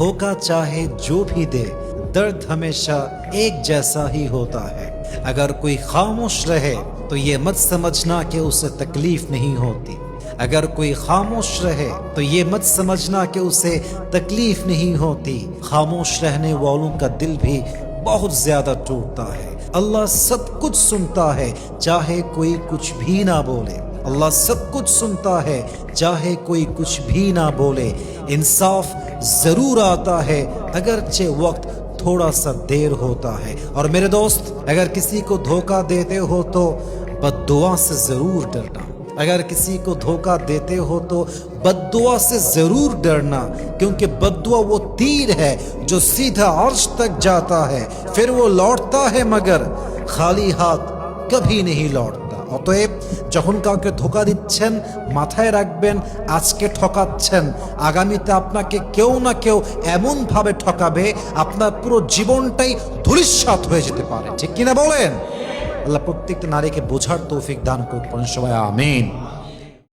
धोखा चाहे जो भी दे, दर्द हमेशा एक जैसा ही होता है। अगर कोई खामोश रहे तो ये मत समझना कि उसे तकलीफ नहीं होती। अगर कोई खामोश रहे तो ये मत समझना कि उसे तकलीफ नहीं होती। खामोश रहने वालों का दिल भी बहुत ज्यादा टूटता है। अल्लाह सब कुछ सुनता है चाहे कोई कुछ भी ना बोले। अल्लाह सब कुछ सुनता है चाहे कोई कुछ भी ना बोले। इंसाफ जरूर आता है अगरचे वक्त थोड़ा सा देर होता है। और मेरे दोस्त, अगर किसी को धोखा देते हो तो बद्दुआ से जरूर डरना। अगर किसी को धोखा देते हो तो बद्दुआ से जरूर डरना, क्योंकि बद्दुआ वो तीर है जो सीधा अर्श तक जाता है, फिर वो लौटता है मगर खाली हाथ कभी नहीं लौटता। অতএব যখন কাউকে ধোঁকা দিচ্ছেন মাথায় রাখবেন, আজকে ঠকাচ্ছেন, আগামীতে আপনাকে কেউ না কেউ এমন ভাবে ঠকাবে আপনার পুরো জীবনটাই ধূলিসাৎ হয়ে যেতে পারে। ঠিক কিনা বলেন? আল্লাহ প্রত্যেকটা নারীকে বোঝার তৌফিক দান করুন সবাই, আমিন।